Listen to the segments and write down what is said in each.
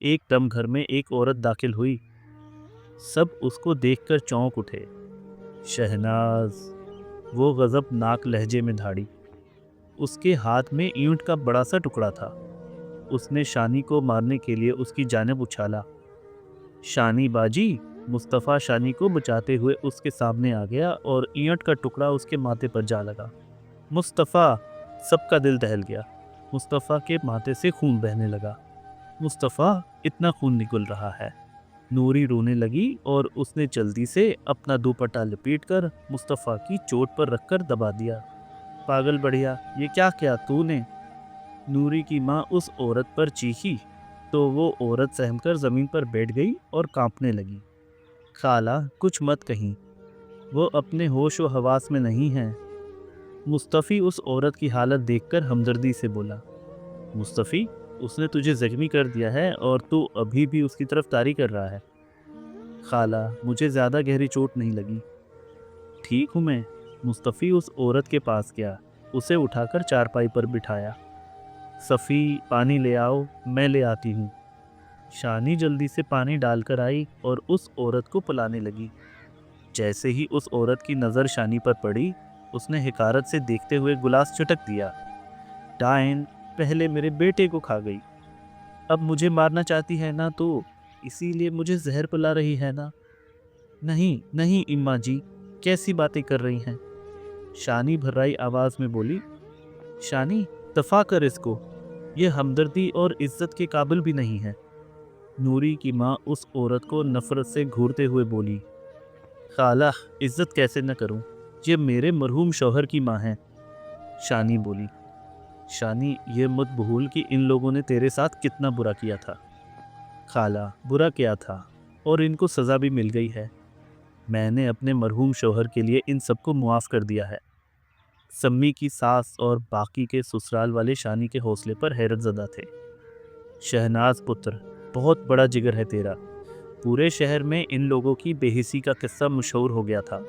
एक दम घर में एक औरत दाखिल हुई। सब उसको देखकर चौंक उठे। शहनाज, वो गजबनाक लहजे में धाड़ी। उसके हाथ में ईंट का बड़ा सा टुकड़ा था। उसने शानी को मारने के लिए उसकी जानिब उछाला। शानी बाजी, मुस्तफ़ा शानी को बचाते हुए उसके सामने आ गया और ईंट का टुकड़ा उसके माथे पर जा लगा। मुस्तफ़ा! सबका दिल दहल गया। मुस्तफ़ा के माथे से खून बहने लगा। मुस्तफ़ा, इतना खून निकल रहा है। नूरी रोने लगी और उसने जल्दी से अपना दुपट्टा लपेटकर मुस्तफ़ा की चोट पर रखकर दबा दिया। पागल बढ़िया, ये क्या किया तूने? नूरी की माँ उस औरत पर चीखी तो वो औरत सहमकर ज़मीन पर बैठ गई और कांपने लगी। खाला, कुछ मत कहीं, वो अपने होश व हवास में नहीं है। मुस्तफ़ी उस औरत की हालत देखकर हमदर्दी से बोला, मुस्तफ़ी, उसने तुझे ज़ख्मी कर दिया है और तू अभी भी उसकी तरफदारी कर रहा है। खाला, मुझे ज़्यादा गहरी चोट नहीं लगी। ठीक हूँ मैं। मुस्तफ़ी उस औरत के पास गया, उसे उठाकर चारपाई पर बिठाया। सफ़ी, पानी ले आओ, मैं ले आती हूँ। शानी जल्दी से पानी डालकर आई और उस औरत को पिलाने लगी। जैसे ही उस औरत की नज़र शानी पर पड़ी, उसने हिकारत से देखते हुए गिलास चटक दिया। डायन, पहले मेरे बेटे को खा गई, अब मुझे मारना चाहती है ना, तो इसीलिए मुझे जहर पिला रही है ना? नहीं नहीं इम्मा जी, कैसी बातें कर रही हैं? शानी भर्राई आवाज में बोली। शानी, दफा कर इसको, ये हमदर्दी और इज्जत के काबिल भी नहीं है। नूरी की माँ उस औरत को नफरत से घूरते हुए बोली, खाला, इज्जत कैसे न करूं, ये मेरे मरहूम शौहर की माँ है। शानी बोली। शानी, ये मत भूल कि इन लोगों ने तेरे साथ कितना बुरा किया था। खाला, बुरा क्या था, और इनको सज़ा भी मिल गई है। मैंने अपने मरहूम शौहर के लिए इन सबको मुआफ़ कर दिया है। सम्मी की सास और बाकी के ससुराल वाले शानी के हौसले पर हैरत ज़दा थे। शहनाज पुत्र, बहुत बड़ा जिगर है तेरा। पूरे शहर में इन लोगों की बेहिसी का किस्सा मशहूर हो गया था।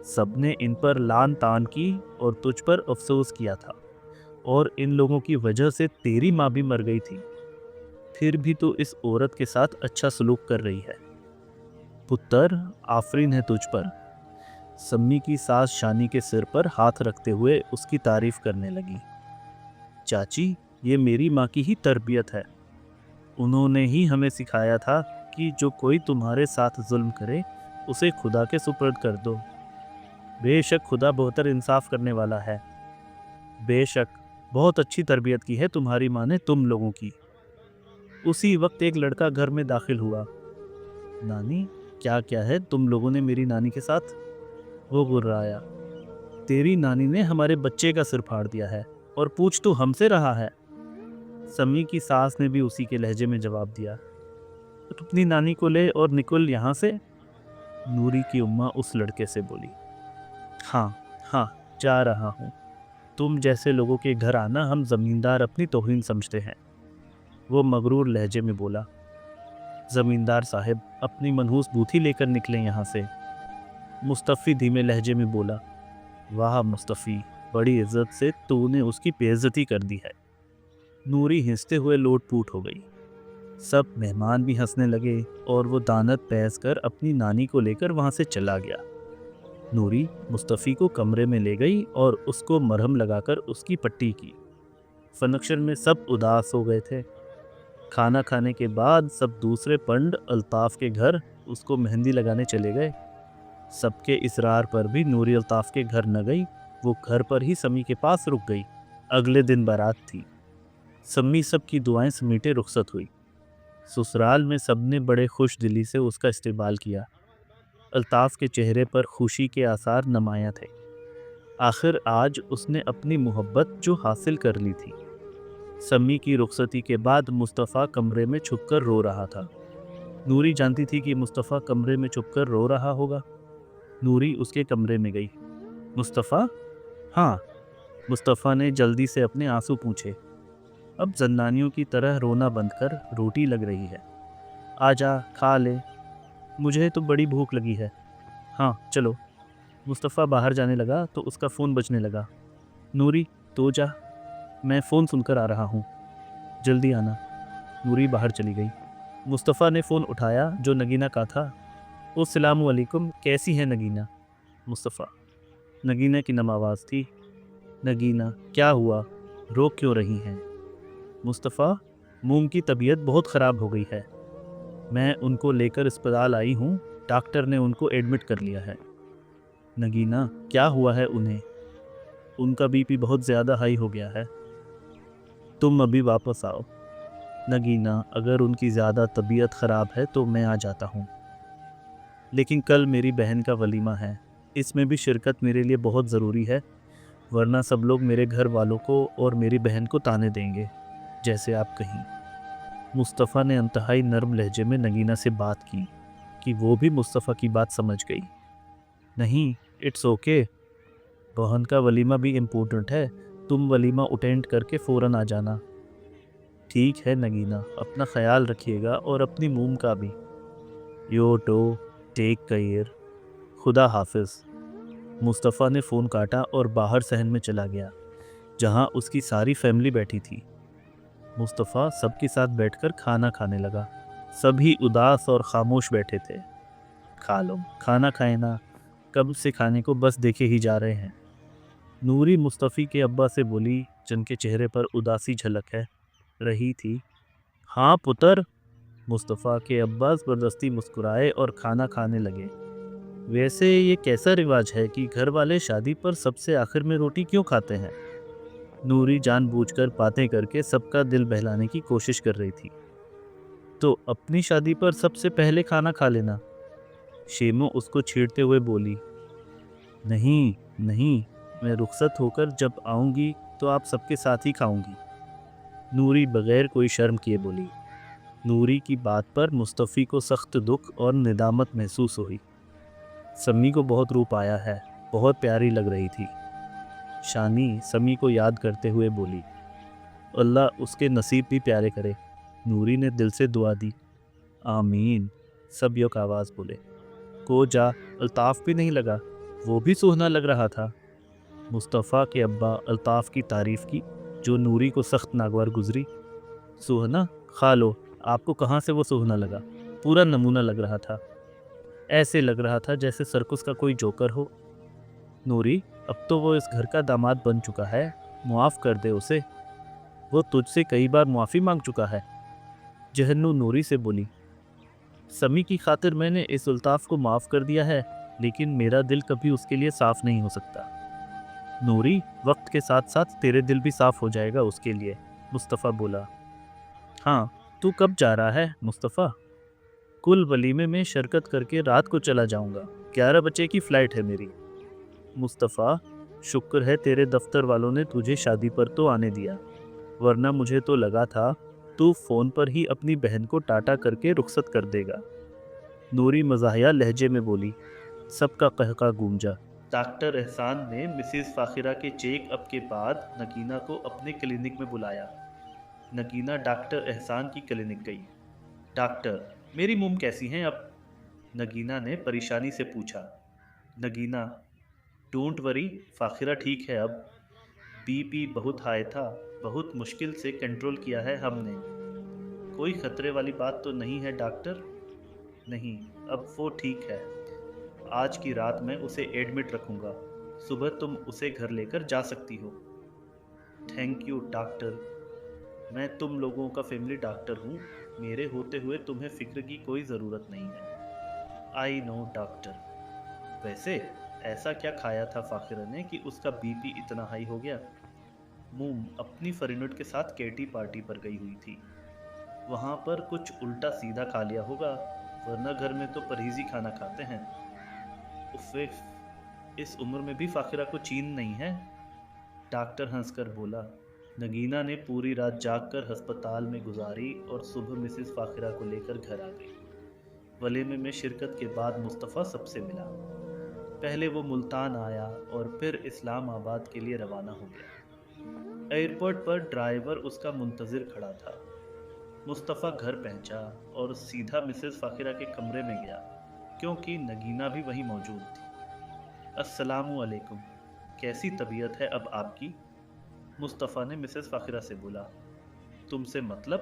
सबने इन पर लान तान की और तुझ पर अफसोस किया था, और इन लोगों की वजह से तेरी माँ भी मर गई थी। फिर भी तू इस औरत के साथ अच्छा सलूक कर रही है। पुत्र, आफरीन है तुझ पर। सम्मी की सास शानी के सिर पर हाथ रखते हुए उसकी तारीफ करने लगी। चाची, ये मेरी माँ की ही तरबियत है। उन्होंने ही हमें सिखाया था कि जो कोई तुम्हारे साथ जुल्म करे, उसे खुदा के सुपर्द कर दो। बेशक खुदा बेहतर इंसाफ करने वाला है। बेशक बहुत अच्छी तरबियत की है तुम्हारी माँ ने तुम लोगों की। उसी वक्त एक लड़का घर में दाखिल हुआ। नानी, क्या क्या है तुम लोगों ने मेरी नानी के साथ? वो गुर्राया। तेरी नानी ने हमारे बच्चे का सिर फाड़ दिया है, और पूछ तू हमसे रहा है। समी की सास ने भी उसी के लहजे में जवाब दिया। तो अपनी नानी को ले और निकल यहाँ से। नूरी की उम्मा उस लड़के से बोली। हाँ हाँ, जा रहा हूँ। तुम जैसे लोगों के घर आना हम जमींदार अपनी तौहीन समझते हैं। वो मगरूर लहजे में बोला। जमींदार साहब, अपनी मनहूस बूथी लेकर निकले यहाँ से। मुस्तफ़ी धीमे लहजे में बोला। वाह मुस्तफ़ी, बड़ी इज्जत से तूने उसकी बेइज्जती कर दी है। नूरी हंसते हुए लोटपूट हो गई। सब मेहमान भी हंसने लगे और वो दानत पैस कर अपनी नानी को लेकर वहां से चला गया। नूरी मुस्तफ़ी को कमरे में ले गई और उसको मरहम लगाकर उसकी पट्टी की। फंक्शन में सब उदास हो गए थे। खाना खाने के बाद सब दूसरे पंड अल्ताफ़ के घर उसको मेहंदी लगाने चले गए। सबके इसरार पर भी नूरी अल्ताफ़ के घर न गई। वो घर पर ही समी के पास रुक गई। अगले दिन बारात थी। सम्मी सबकी दुआएं समीटे रुखसत हुई। ससुराल में सबने बड़े खुश दिली से उसका इस्तेमाल किया। अल्ताफ़ के चेहरे पर खुशी के आसार नुमायां थे। आखिर आज उसने अपनी मोहब्बत जो हासिल कर ली थी। सम्मी की रुखसती के बाद मुस्तफ़ा कमरे में छुपकर रो रहा था। नूरी जानती थी कि मुस्तफ़ा कमरे में छुपकर रो रहा होगा। नूरी उसके कमरे में गई। मुस्तफ़ा? हाँ। मुस्तफ़ा ने जल्दी से अपने आंसू पूछे। अब जन्नानियों की तरह रोना बंद कर, रोटी लग रही है। आजा, खा ले, मुझे तो बड़ी भूख लगी है। हाँ चलो। मुस्तफ़ा बाहर जाने लगा तो उसका फ़ोन बजने लगा। नूरी, तो जा, मैं फ़ोन सुनकर आ रहा हूँ, जल्दी आना। नूरी बाहर चली गई। مصطفیٰ نے فون اٹھایا جو نگینہ کا تھا۔ السلام علیکم، کیسی ہیں نگینہ؟ مصطفیٰ۔ نگینہ کی نم آواز تھی۔ نگینہ، کیا ہوا؟ رو کیوں رہی ہیں؟ مصطفیٰ، موم کی طبیعت بہت خراب ہو گئی ہے، میں ان کو لے کر اسپتال آئی ہوں، ڈاکٹر نے ان کو ایڈمٹ کر لیا ہے۔ نگینہ، کیا ہوا ہے انہیں؟ ان کا بی پی بہت زیادہ ہائی ہو گیا ہے، تم ابھی واپس آؤ۔ نگینہ، اگر ان کی زیادہ طبیعت خراب ہے تو میں آ جاتا ہوں، لیکن کل میری بہن کا ولیمہ ہے، اس میں بھی شرکت میرے لیے بہت ضروری ہے، ورنہ سب لوگ میرے گھر والوں کو اور میری بہن کو طعنے دیں گے، جیسے آپ کہیں۔ مصطفیٰ نے انتہائی نرم لہجے میں نگینہ سے بات کی کہ وہ بھی مصطفیٰ کی بات سمجھ گئی۔ نہیں، اٹس اوکے، بہن کا ولیمہ بھی امپورٹنٹ ہے، تم ولیمہ اٹینڈ کر کے فوراً آ جانا۔ ٹھیک ہے نگینہ، اپنا خیال رکھیے گا اور اپنی موم کا بھی۔ یو ٹو، ٹیک کیئر، خدا حافظ۔ مصطفیٰ نے فون کاٹا اور باہر صحن میں چلا گیا جہاں اس کی ساری فیملی بیٹھی تھی۔ مصطفیٰ سب کے ساتھ بیٹھ کر کھانا کھانے لگا، سبھی اداس اور خاموش بیٹھے تھے۔ کھا لو، کھانا کھائے نا، کب سے کھانے کو بس دیکھے ہی جا رہے ہیں۔ نوری مصطفی کے ابا سے بولی، جن کے چہرے پر اداسی جھلک ہے رہی تھی۔ ہاں پتر، مصطفیٰ کے ابا زبردستی مسکرائے اور کھانا کھانے لگے۔ ویسے یہ کیسا رواج ہے کہ گھر والے شادی پر سب سے آخر میں روٹی کیوں کھاتے ہیں؟ نوری جان بوجھ کر باتیں کر کے سب کا دل بہلانے کی کوشش کر رہی تھی۔ تو اپنی شادی پر سب سے پہلے کھانا کھا لینا، شیمو اس کو چھیڑتے ہوئے بولی۔ نہیں نہیں، میں رخصت ہو کر جب آؤں گی تو آپ سب کے ساتھ ہی کھاؤں گی، نوری بغیر کوئی شرم کیے بولی۔ نوری کی بات پر مصطفی کو سخت دکھ اور ندامت محسوس ہوئی۔ سمی کو بہت روپ آیا ہے، بہت پیاری لگ رہی تھی، شانی سمی کو یاد کرتے ہوئے بولی۔ اللہ اس کے نصیب بھی پیارے کرے، نوری نے دل سے دعا دی۔ آمین، سب یک آواز بولے۔ کو جا، الطاف بھی نہیں لگا، وہ بھی سوہنا لگ رہا تھا۔ مصطفیٰ کے ابا الطاف کی تعریف کی جو نوری کو سخت ناگوار گزری۔ سوہنا؟ کھا لو، آپ کو کہاں سے وہ سوہنا لگا؟ پورا نمونہ لگ رہا تھا، ایسے لگ رہا تھا جیسے سرکس کا کوئی جوکر ہو۔ نوری، اب تو وہ اس گھر کا داماد بن چکا ہے، معاف کر دے اسے، وہ تجھ سے کئی بار معافی مانگ چکا ہے، جہنو نوری سے بولی۔ سمی کی خاطر میں نے اس الطاف کو معاف کر دیا ہے، لیکن میرا دل کبھی اس کے لیے صاف نہیں ہو سکتا۔ نوری، وقت کے ساتھ ساتھ تیرے دل بھی صاف ہو جائے گا اس کے لیے، مصطفیٰ بولا۔ ہاں، تو کب جا رہا ہے مصطفیٰ؟ کل ولیمے میں شرکت کر کے رات کو چلا جاؤں گا، 11 بجے کی فلائٹ ہے میری۔ مصطفیٰ، شکر ہے تیرے دفتر والوں نے تجھے شادی پر تو آنے دیا، ورنہ مجھے تو لگا تھا تو فون پر ہی اپنی بہن کو ٹاٹا کر کے رخصت کر دے گا، نوری مزاحیہ لہجے میں بولی۔ سب کا قہقہ گونجا۔ ڈاکٹر احسان نے مسز فاخرہ کے چیک اپ کے بعد نگینہ کو اپنے کلینک میں بلایا۔ نگینہ ڈاکٹر احسان کی کلینک گئی۔ ڈاکٹر، میری موم کیسی ہیں اب؟ نگینہ نے پریشانی سے پوچھا۔ نگینہ، ڈونٹ وری، فاخرہ ٹھیک ہے اب، بی پی بہت ہائی تھا، بہت مشکل سے کنٹرول کیا ہے ہم نے، کوئی خطرے والی بات تو نہیں ہے ڈاکٹر؟ نہیں، اب وہ ٹھیک ہے، آج کی رات میں اسے ایڈمٹ رکھوں گا، صبح تم اسے گھر لے کر جا سکتی ہو۔ تھینک یو ڈاکٹر، میں تم لوگوں کا فیملی ڈاکٹر ہوں، میرے ہوتے ہوئے تمہیں فکر کی کوئی ضرورت نہیں ہے۔ آئی نو ڈاکٹر۔ ویسے ایسا کیا کھایا تھا فاخرہ نے کہ اس کا بی پی اتنا ہائی ہو گیا؟ موم اپنی فرینڈ کے ساتھ کیٹی پارٹی پر گئی ہوئی تھی، وہاں پر کچھ الٹا سیدھا کھا لیا ہوگا، ورنہ گھر میں تو پرہیزی کھانا کھاتے ہیں۔ اف، اس عمر میں بھی فاخرہ کو چین نہیں ہے، ڈاکٹر ہنس کر بولا۔ نگینہ نے پوری رات جاگ کر ہسپتال میں گزاری اور صبح مسز فاخرہ کو لے کر گھر آ گئی۔ ولیمے میں شرکت کے بعد مصطفیٰ سب سے ملا، پہلے وہ ملتان آیا اور پھر اسلام آباد کے لیے روانہ ہو گیا۔ ایئرپورٹ پر ڈرائیور اس کا منتظر کھڑا تھا۔ مصطفیٰ گھر پہنچا اور سیدھا مسز فاخرہ کے کمرے میں گیا کیونکہ نگینہ بھی وہیں موجود تھی۔ السلام علیکم، کیسی طبیعت ہے اب آپ کی؟ مصطفیٰ نے مسز فاخرہ سے بولا۔ تم سے مطلب؟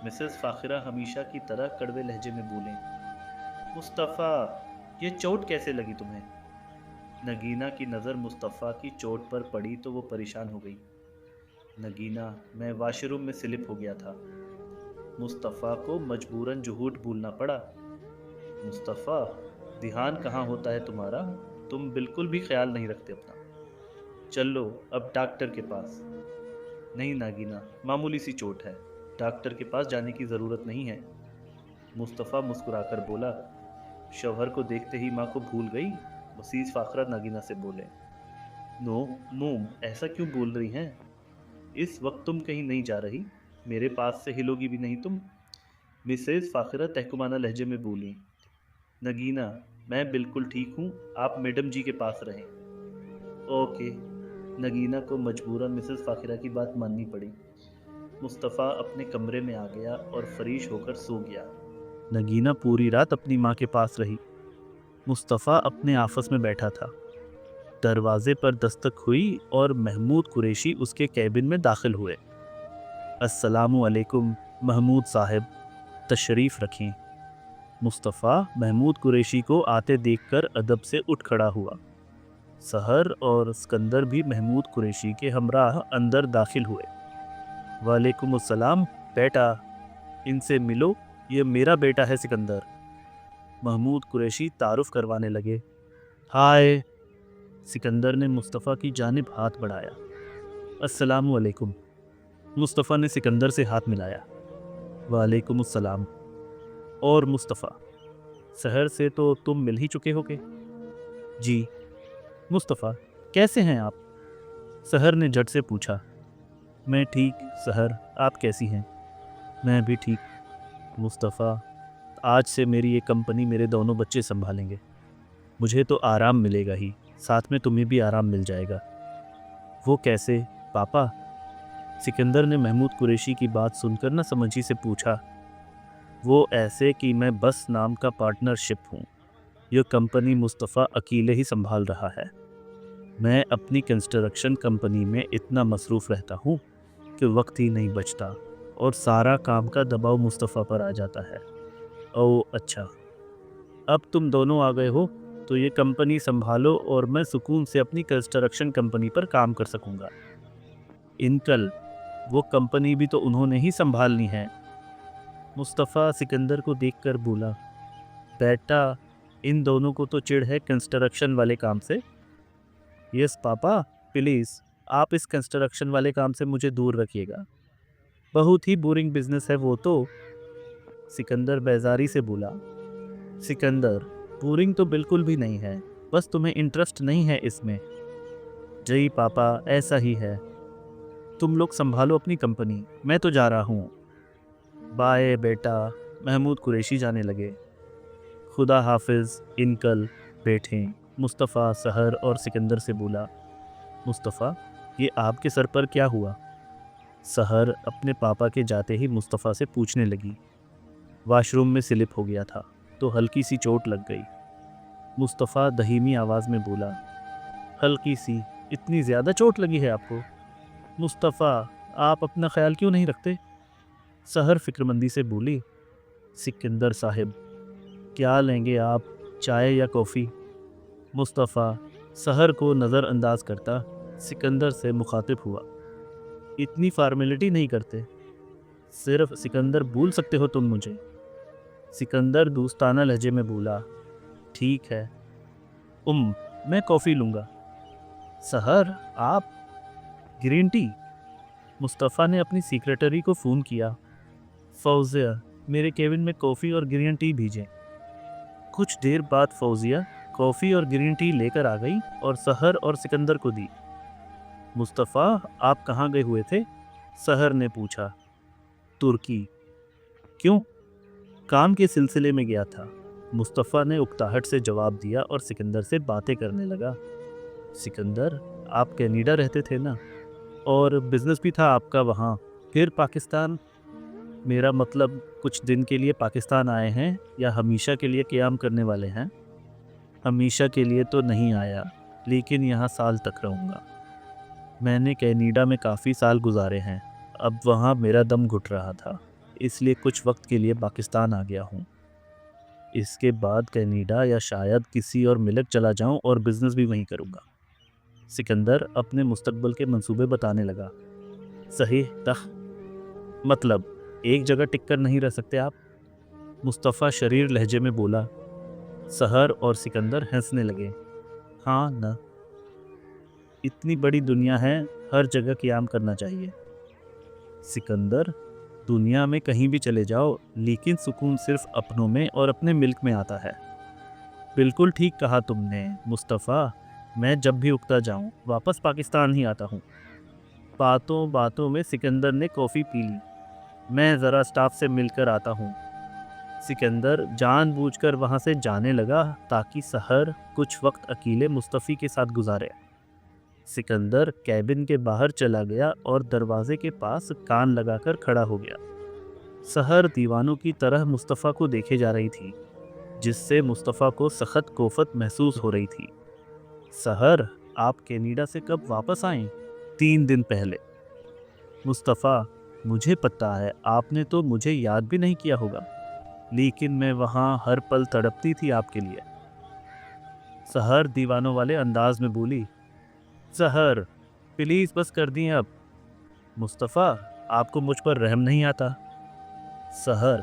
मिसेस फाखिरा हमेशा की तरह कड़वे लहजे में बोलें। मुस्तफ़ा, ये चोट कैसे लगी तुम्हें? नगीना की नज़र मुस्तफ़ा की चोट पर पड़ी तो वो परेशान हो गई। नगीना, मैं वॉशरूम में स्लिप हो गया था। मुस्तफ़ा को मजबूरन झूठ बोलना पड़ा। मुस्तफ़ा, ध्यान कहाँ होता है तुम्हारा? तुम बिल्कुल भी ख्याल नहीं रखते अपना। चलो अब डॉक्टर के पास। नहीं नागीना, मामूली सी चोट है, डॉक्टर के पास जाने की ज़रूरत नहीं है। मुस्तफ़ा मुस्कुराकर बोला। शौहर को देखते ही माँ को भूल गई। मसीज फाखरा नागीना से बोले। नो मोम, ऐसा क्यों बोल रही हैं? इस वक्त तुम कहीं नहीं जा रही, मेरे पास से हिलोगी भी नहीं तुम। मिसेज फाखरा तहकुमाना लहजे में बोली। नगीना, मैं बिल्कुल ठीक हूँ, आप मैडम जी के पास रहें। ओके। नगीना को मजबूरन मिसेस फाखिरा की बात माननी पड़ी। मुस्तफ़ा अपने कमरे में आ गया और फरीश होकर सो गया। नगीना पूरी रात अपनी माँ के पास रही। मुस्तफ़ा अपने आफस में बैठा था। दरवाजे पर दस्तक हुई और महमूद कुरैशी उसके कैबिन में दाखिल हुए। अस्सलामु अलैकुम महमूद साहब, तशरीफ़ रखें। मुस्तफ़ा महमूद कुरैशी को आते देखकर अदब से उठ खड़ा हुआ। सहर और सिकंदर भी महमूद कुरैशी के हमराह अंदर दाखिल हुए। वालेकुम अस्सलाम बेटा, इनसे मिलो, ये मेरा बेटा है सिकंदर। महमूद कुरैशी तारुफ करवाने लगे। हाय। सिकंदर ने मुस्तफ़ा की जानिब हाथ बढ़ाया। अस्सलामु अलैकुम। मुस्तफ़ा ने सिकंदर से हाथ मिलाया। वालेकुम अस्सलाम। और मुस्तफ़ा, सहर से तो तुम मिल ही चुके होगे? जी। मुस्तफ़ा, कैसे हैं आप? सहर ने झट से पूछा। मैं ठीक सहर, आप कैसी हैं? मैं भी ठीक। मुस्तफ़ा, आज से मेरी ये कंपनी मेरे दोनों बच्चे संभालेंगे। मुझे तो आराम मिलेगा ही, साथ में तुम्हें भी आराम मिल जाएगा। वो कैसे पापा? सिकंदर ने महमूद कुरैशी की बात सुनकर न समझी से पूछा। वो ऐसे कि मैं बस नाम का पार्टनरशिप हूँ। यह कंपनी मुस्तफ़ा अकेले ही संभाल रहा है। मैं अपनी कंस्ट्रक्शन कंपनी में इतना मसरूफ़ रहता हूँ कि वक्त ही नहीं बचता और सारा काम का दबाव मुस्तफ़ा पर आ जाता है। ओह अच्छा, अब तुम दोनों आ गए हो तो ये कंपनी संभालो और मैं सुकून से अपनी कंस्ट्रक्शन कंपनी पर काम कर सकूंगा। इनकल, वो कंपनी भी तो उन्होंने ही संभालनी है। मुस्तफ़ा सिकंदर को देखकर बोला। बेटा, इन दोनों को तो चिढ़ है कंस्ट्रक्शन वाले काम से। यस पापा, प्लीज़ आप इस कंस्ट्रक्शन वाले काम से मुझे दूर रखिएगा, बहुत ही बोरिंग बिजनेस है वो तो। सिकंदर बेजारी से बोला। सिकंदर, बोरिंग तो बिल्कुल भी नहीं है, बस तुम्हें इंटरेस्ट नहीं है इसमें। जी पापा, ऐसा ही है। तुम लोग संभालो अपनी कंपनी, मैं तो जा रहा हूँ। बाय बेटा। महमूद कुरैशी जाने लगे। खुदा हाफिज इनकल, बैठें। मुस्तफ़ा सहर और सिकंदर से बोला। मुस्तफ़ा, ये आपके सर पर क्या हुआ? सहर अपने पापा के जाते ही मुस्तफ़ा से पूछने लगी। वॉशरूम में स्लिप हो गया था तो हल्की सी चोट लग गई। मुस्तफ़ा दहीमी आवाज़ में बोला। हल्की सी? इतनी ज़्यादा चोट लगी है आपको? मुस्तफ़ा, आप अपना ख्याल क्यों नहीं रखते? सहर फिक्रमंदी से बोली। सिकंदर साहब, क्या लेंगे आप, चाय या कॉफ़ी? मुस्तफ़ा सहर को नज़रअंदाज करता सिकंदर से मुखातिब हुआ। इतनी फार्मेलिटी नहीं करते, सिर्फ सिकंदर बोल सकते हो तुम मुझे। सिकंदर दोस्ताना लहजे में बोला। ठीक है मैं कॉफ़ी लूँगा। सहर, आप? Green tea? मुस्तफ़ा ने अपनी सेक्रेटरी को फ़ोन किया। फौजिया, मेरे केबिन में कॉफ़ी और ग्रीन टी भेजें। कुछ देर बाद फौजिया कॉफ़ी और ग्रीन टी लेकर आ गई और सहर और सिकंदर को दी। मुस्तफ़ा, आप कहाँ गए हुए थे? सहर ने पूछा। तुर्की। क्यों? काम के सिलसिले में गया था, मुस्तफ़ा ने उकताहट से जवाब दिया और सिकंदर से बातें करने लगा। सिकंदर, आप कनाडा रहते थे ना, और बिजनेस भी था आपका वहाँ, फिर पाकिस्तान? मेरा मतलब कुछ दिन के लिए पाकिस्तान आए हैं या हमेशा के लिए क़याम करने वाले हैं? हमेशा के लिए तो नहीं आया, लेकिन यहाँ साल तक रहूँगा। मैंने कनाडा में काफ़ी साल गुजारे हैं, अब वहाँ मेरा दम घुट रहा था, اس لیے کچھ وقت کے لیے پاکستان آ گیا ہوں۔ اس کے بعد کینیڈا یا شاید کسی اور ملک چلا جاؤں اور بزنس بھی وہیں کروں گا۔ سکندر اپنے مستقبل کے منصوبے بتانے لگا۔ صحیح مطلب ایک جگہ ٹک کر نہیں رہ سکتے آپ؟ مصطفیٰ شریر لہجے میں بولا۔ سحر اور سکندر ہنسنے لگے۔ ہاں نہ، اتنی بڑی دنیا ہے، ہر جگہ قیام کرنا چاہیے۔ سکندر، دنیا میں کہیں بھی چلے جاؤ لیکن سکون صرف اپنوں میں اور اپنے ملک میں آتا ہے۔ بالکل ٹھیک کہا تم نے مصطفیٰ، میں جب بھی اکتا جاؤں واپس پاکستان ہی آتا ہوں۔ باتوں باتوں میں سکندر نے کافی پی لی۔ میں ذرا سٹاف سے مل کر آتا ہوں۔ سکندر جان بوجھ کر وہاں سے جانے لگا تاکہ سحر کچھ وقت اکیلے مصطفی کے ساتھ گزارے۔ سکندر کیبن کے باہر چلا گیا اور دروازے کے پاس کان لگا کر کھڑا ہو گیا۔ سحر دیوانوں کی طرح مصطفیٰ کو دیکھے جا رہی تھی، جس سے مصطفیٰ کو سخت کوفت محسوس ہو رہی تھی۔ سحر، آپ کینیڈا سے کب واپس آئیں؟ 3 دن پہلے۔ مصطفیٰ، مجھے پتہ ہے آپ نے تو مجھے یاد بھی نہیں کیا ہوگا، لیکن میں وہاں ہر پل تڑپتی تھی آپ کے لیے۔ سحر دیوانوں والے انداز میں بولی۔ سحر، پلیز بس کر دیں اب۔ مصطفیٰ، آپ کو مجھ پر رحم نہیں آتا؟ سحر،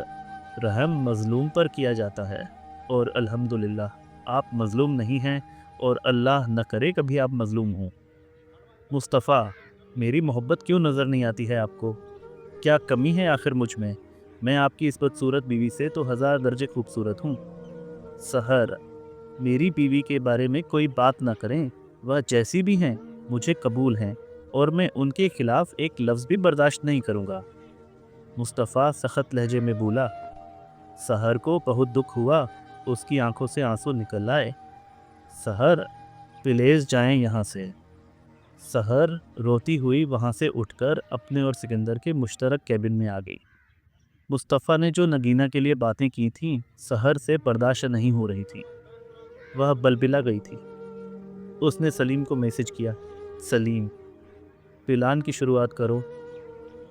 رحم مظلوم پر کیا جاتا ہے، اور الحمدللہ آپ مظلوم نہیں ہیں، اور اللہ نہ کرے کبھی آپ مظلوم ہوں۔ مصطفیٰ، میری محبت کیوں نظر نہیں آتی ہے آپ کو؟ کیا کمی ہے آخر مجھ میں؟ میں آپ کی اس بدصورت بیوی سے تو 1000 درجے خوبصورت ہوں۔ سحر، میری بیوی کے بارے میں کوئی بات نہ کریں، وہ جیسی بھی ہیں مجھے قبول ہیں، اور میں ان کے خلاف ایک لفظ بھی برداشت نہیں کروں گا۔ مصطفیٰ سخت لہجے میں بولا۔ سحر کو بہت دکھ ہوا، اس کی آنکھوں سے آنسو نکل آئے۔ سحر، پلیز جائیں یہاں سے۔ سحر روتی ہوئی وہاں سے اٹھ کر اپنے اور سکندر کے مشترک کیبن میں آ گئی۔ مصطفیٰ نے جو نگینہ کے لیے باتیں کی تھیں سحر سے برداشت نہیں ہو رہی تھی۔ وہ بلبلا گئی تھی۔ اس نے سلیم کو میسج کیا۔ سلیم، پلان کی شروعات کرو۔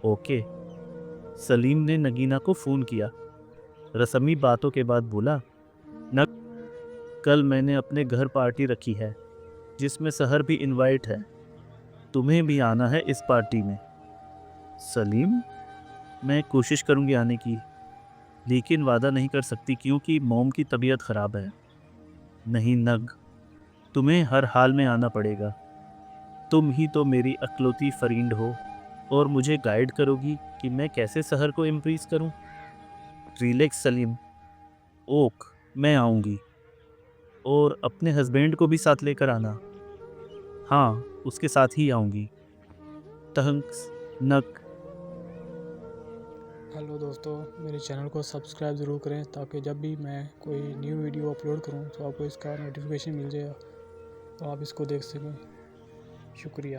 اوکے۔ سلیم نے نگینہ کو فون کیا۔ رسمی باتوں کے بعد بولا، کل میں نے اپنے گھر پارٹی رکھی ہے جس میں سحر بھی انوائٹ ہے، تمہیں بھی آنا ہے اس پارٹی میں۔ سلیم، میں کوشش کروں گی آنے کی، لیکن وعدہ نہیں کر سکتی کیونکہ موم کی طبیعت خراب ہے۔ نہیں نگ، تمہیں ہر حال میں آنا پڑے گا، تم ہی تو میری اکلوتی فرینڈ ہو اور مجھے گائیڈ کرو گی کہ میں کیسے سحر کو امپریس کروں۔ ریلیکس سلیم۔ اوک، میں آؤں گی، اور اپنے ہسبینڈ کو بھی ساتھ لے کر آنا۔ ہاں، اس کے ساتھ ہی آؤں گی۔ تھینکس نک۔ ہیلو دوستو، میرے چینل کو سبسکرائب ضرور کریں تاکہ جب بھی میں کوئی نیو ویڈیو اپلوڈ کروں تو آپ کو اس کا نوٹیفیکیشن مل جائے اور آپ اس کو دیکھ سکیں۔ شکریہ۔